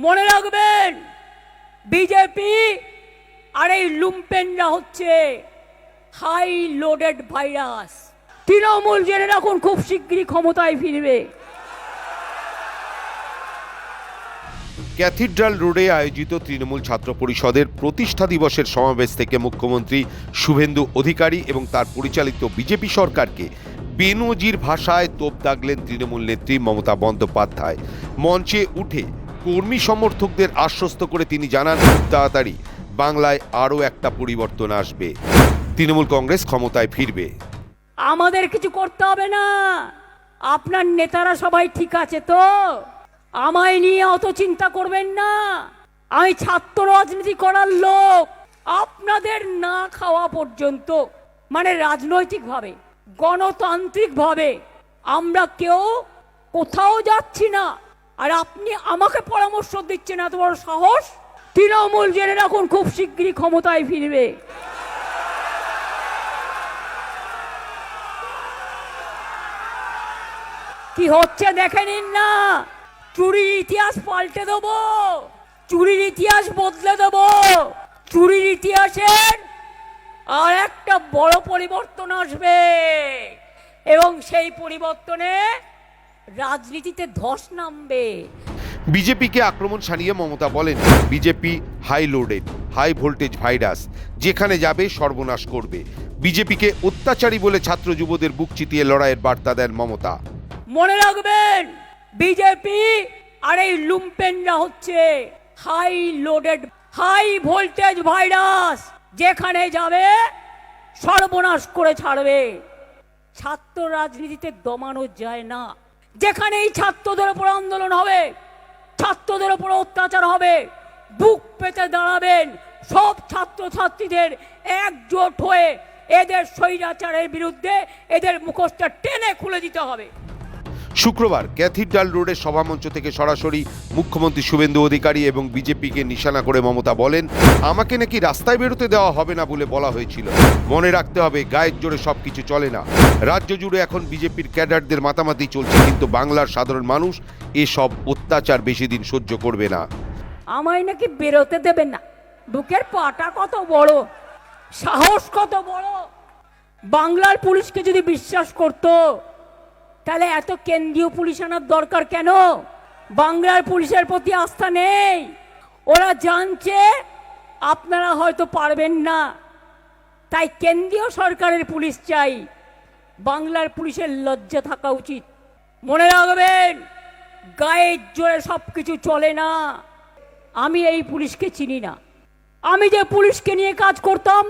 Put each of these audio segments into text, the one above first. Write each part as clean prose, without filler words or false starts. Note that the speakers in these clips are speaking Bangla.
মনে রাখবেন, বিজেপি আর এই লুম্পেনরা হচ্ছে হাই লোডেড ভাইরাস। তৃণমূল জেনে রাখুন খুব শীঘ্রই ক্ষমতায় ফিরবে। ক্যাথিড্রাল রোডে আয়োজিত তৃণমূল ছাত্র পরিষদের প্রতিষ্ঠা দিবসের সমাবেশ থেকে মুখ্যমন্ত্রী শুভেন্দু অধিকারী এবং তার পরিচালিত বিজেপি সরকারকে বেনজির ভাষায় তোপ দাগলেন তৃণমূল নেত্রী মমতা বন্দ্যোপাধ্যায়। মঞ্চে উঠে কর্মী সমর্থকদের আশ্বস্ত করে তিনি জানান, খুব তাড়াতাড়ি বাংলায় আরও একটা পরিবর্তন আসবে, তৃণমূল কংগ্রেস ক্ষমতায় ফিরবে। আমাদের কিছু করতে হবে না, আপনার নেতারা সবাই ঠিক আছে তো, আমায় নিয়ে অত চিন্তা করবেন না। আমি ছাত্র রাজনীতি করার লোক, আপনাদের না খাওয়া পর্যন্ত, মানে রাজনৈতিকভাবে গণতান্ত্রিকভাবে আমরা কেউ কোথাও যাচ্ছি না। আর আপনি আমাকে পরামর্শ দিচ্ছেন, এত বড় সাহস! তৃণমূল জেনে রাখুন খুব শীঘ্রই ক্ষমতায় ফিরবে। কি হচ্ছে দেখে নিন না, চুরির ইতিহাস পাল্টে দেবো, চুরির ইতিহাস বদলে দেবো। চুরির ইতিহাসের আর একটা বড় পরিবর্তন আসবে এবং সেই পরিবর্তনে রাজনীতিতে ধস নামবে। বিজেপিকে আক্রমণ শানিয়ে মমতা বলেন, BJP high loaded high voltage virus, যেখানে যাবে সর্বনাশ করবে। বিজেপিকে অত্যাচারী বলে ছাত্র যুবদের বুক চিতিয়ে লড়াইয়ের বার্তা দেন মমতা। মনে রাখবেন, বিজেপি আর এই লুম্পেনরা হচ্ছে high loaded high voltage virus, যেখানে যাবে সর্বনাশ করে ছাড়বে। ছাত্র রাজনীতিতে দমানো যায় না। যেখানে এই ছাত্রদের উপর আন্দোলন হবে, ছাত্রদের উপর অত্যাচার হবে, বুক পেতে দাঁড়াবেন সব ছাত্রছাত্রীদের একজোট হয়ে এদের স্বৈরাচারের বিরুদ্ধে এদের মুখোশটা টেনে খুলে দিতে হবে। শুক্রবার ক্যাথিড্রাল রোডের সভামঞ্চ থেকে সরাসরি মুখ্যমন্ত্রী শুভেন্দু অধিকারী এবং বিজেপিকে নিশানা করে মমতা বলেন, আমাকে নাকি রাস্তায় বেরোতে দেওয়া হবে না বলে বলা হয়েছিল। মনে রাখতে হবে, গায়ের জোরে সবকিছু চলে না। রাজ্য জুড়ে এখন বিজেপির ক্যাডারদের মাতামাতি চলছে, কিন্তু বাংলার সাধারণ মানুষ এসব অত্যাচার বেশি দিন সহ্য করবে না। আমায় নাকি বেরোতে দেবেন না। বুকের পাটা কত বড়, সাহস কত বড়! বাংলার পুলিশকে যদি বিশ্বাস করতো তাহলে এত কেন্দ্রীয় পুলিশ আনার দরকার কেন? বাংলার পুলিশের প্রতি আস্থা নেই। ওরা জানছে আপনারা হয়তো পারবেন না, তাই কেন্দ্রীয় সরকারের পুলিশ চাই। বাংলার পুলিশের লজ্জা থাকা উচিত। মনে রাখবেন, গায়ের জোরে সব কিছু চলে না। আমি এই পুলিশকে চিনি না। আমি যে পুলিশকে নিয়ে কাজ করতাম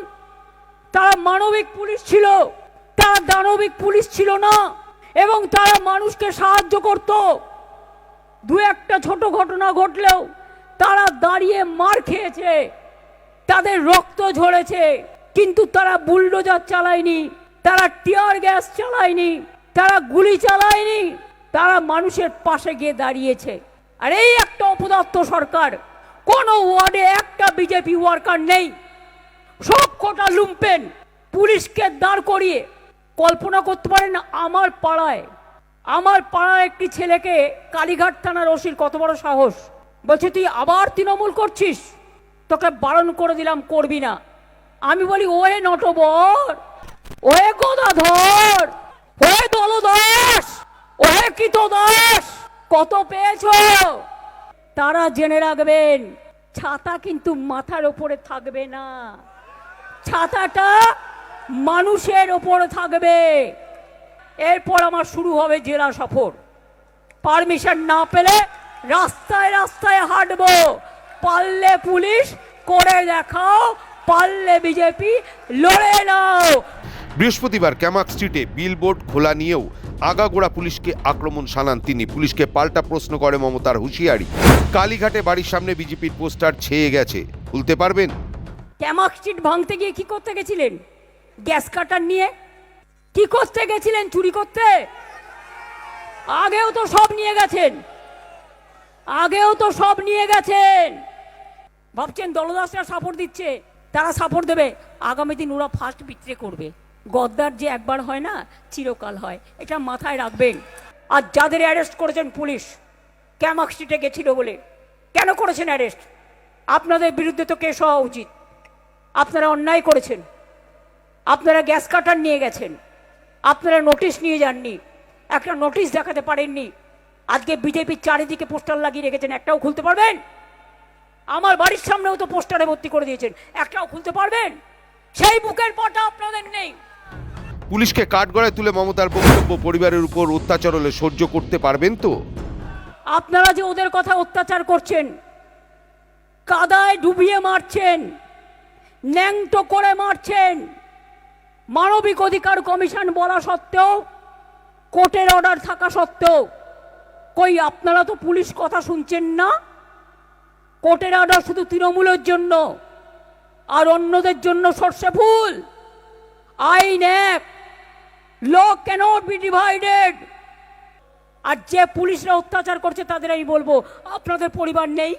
তারা মানবিক পুলিশ ছিল, তারা দানবিক পুলিশ ছিল না, এবং তারা মানুষকে সাহায্য করত। দু একটা ছোট ঘটনা ঘটলেও তারা দাঁড়িয়ে মার খেয়েছে, তাদের রক্ত ঝরেছে, কিন্তু তারা বুলডোজার চালায়নি, তারা টিয়ার গ্যাস চালায়নি, তারা গুলি চালায়নি, তারা মানুষের পাশে গিয়ে দাঁড়িয়েছে। আর এই একটা অপদার্থ সরকার, কোন ওয়ার্ডে একটা বিজেপি ওয়ার্কার নেই, সব কটা লুম্পেন। পুলিশকে দাঁড় করিয়ে কল্পনা করতে পারেন না, আমার পাড়ায় একটি ছেলেকে কালীঘাট থানার ওসির কত বড় সাহস, বলছে তুই আবার তৃণমূল করছিস, তোকে বারণ করে দিলাম, করবি না। আমি বলি, ওহে নটবর, ওহে গদাধর, ওহে দলদাস, ওহে কৃতদাস, কত পেয়েছ? তারা জেনে রাখবেন, ছাতা কিন্তু মাথার ওপরে থাকবে না, ছাতাটা মানুষের ওপরে থাকবে। এরপর আমার শুরু হবে জেলা সফর। পারমিশন না পেলে রাস্তায় রাস্তায় হাঁটবো। পারলে পুলিশ করে দেখাও, পারলে বিজেপি লড়ে নাও। বৃহস্পতিবার ক্যামাক স্ট্রিটে বিলবোর্ড খোলা নিয়েও আগাগোড়া পুলিশকে আক্রমণ শানান তিনি। পুলিশকে পাল্টা প্রশ্ন করে মমতার হুঁশিয়ারি। কালীঘাটে বাড়ির সামনে বিজেপির পোস্টার ছেয়ে গেছে, খুলতে পারবেন? ক্যামাক স্ট্রিট ভাঙতে গিয়ে কি করতে গেছিলেন? গ্যাস কাটার নিয়ে কি করতে গেছিলেন? চুরি করতে? আগেও তো সব নিয়ে গেছেন, ভাবছেন দলদাসরা সাপোর্ট দিচ্ছে, তারা সাপোর্ট দেবে। আগামী দিন ওরা ফার্স্ট বিক্রি করবে। গদ্দার যে একবার হয় না, চিরকাল হয়, এটা মাথায় রাখবেন। আর যাদের অ্যারেস্ট করেছেন পুলিশ ক্যামাক স্ট্রিটে গেছিল বলে, কেন করেছেন অ্যারেস্ট? আপনাদের বিরুদ্ধে তো কেস হওয়া উচিত। আপনারা অন্যায় করেছেন, আপনারা গ্যাস কাটার নিয়ে গেছেন, আপনারা নোটিশ নিয়ে যাননি, একটা নোটিশ দেখাতে পারেননি। আজকে বিজেপির চারিদিকে পোস্টার লাগিয়ে রেখেছেন, একটাও খুলতে পারবেন? আমার বাড়ির সামনেও তো পোস্টারে ভর্তি করে দিয়েছেন, একটাও খুলতে পারবেন? সেই বুকের পাটা আপনাদের নেই। পুলিশকে কাঠগড়ায় তুলে মমতার বক্তব্য, পরিবারের উপর অত্যাচার হলে সহ্য করতে পারবেন তো? আপনারা যে ওদের কথা অত্যাচার করছেন, কাদায় ডুবিয়ে মারছেন, ন্যাংটো করে মারছেন, মানবিক অধিকার কমিশন বলা সত্ত্বেও, কোর্টের অর্ডার থাকা সত্ত্বেও, কই আপনারা তো পুলিশ কথা শুনছেন না? কোর্টের অর্ডার শুধু তৃণমূলের জন্য, আর অন্যদের জন্য সর্ষে ফুল। আইন এক, ল ক্যানট বি ডিভাইডেড। আর যে পুলিশরা অত্যাচার করছে তাদের আমি বলবো, আপনাদের পরিবার নেই?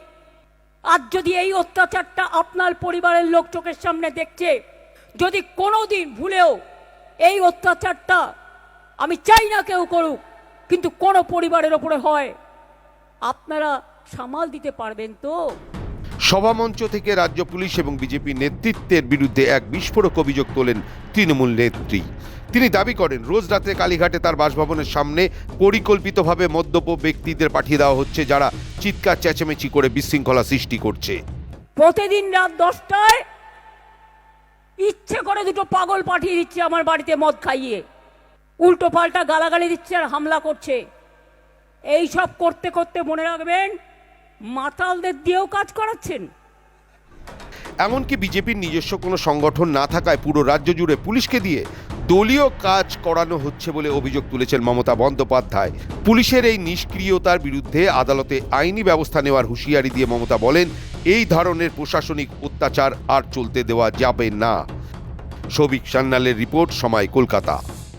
আজ যদি এই অত্যাচারটা আপনার পরিবারের লোক চোখের সামনে দেখছে, যদি কোনোদিন ভুলেও এই অত্যাচারটা, আমি চাই না কেউ করুক, কিন্তু কোনো পরিবারের ওপরে হয়, আপনারা সামাল দিতে পারবেন তো? সভামঞ্চ থেকে রাজ্য পুলিশ এবং বিজেপি নেতৃত্বের বিরুদ্ধে এক বিস্ফোরক অভিযোগ তোলেন তৃণমূল নেত্রী। তিনি দাবি করেন, রোজ রাতে কালীঘাটে তার বাসভবনের সামনে পরিকল্পিতভাবে মদ্যপ ব্যক্তিদের পাঠিয়ে দেওয়া হচ্ছে, যারা চিৎকার চেঁচামেচি করে বিশৃঙ্খলা সৃষ্টি করছে। প্রতিদিন রাত 10টায় ইচ্ছে করে দুটো পাগল পাঠিয়ে দিচ্ছে আমার বাড়িতে মদ খাইয়ে, উল্টো পাল্টা গালাগালি দিচ্ছে আর হামলা করছে। এই সব করতে করতে মনে রাখবেন, মাতালদের দিয়েও কাজ করাচ্ছেন। এমনকি বিজেপির নিজস্ব কোনো সংগঠন না থাকায় পুরো রাজ্য জুড়ে পুলিশকে দিয়ে দলীয় কাজ করানো হচ্ছে বলে অভিযোগ তুলেছেন মমতা বন্দ্যোপাধ্যায়। পুলিশের এই নিষ্ক্রিয়তার বিরুদ্ধে আদালতে আইনি ব্যবস্থা নেওয়ার হুঁশিয়ারি দিয়ে মমতা বলেন, এই ধরনের প্রশাসনিক অত্যাচার আর চলতে দেওয়া যাবে না। সৌভিক সান্যালের রিপোর্ট, সময়, কলকাতা।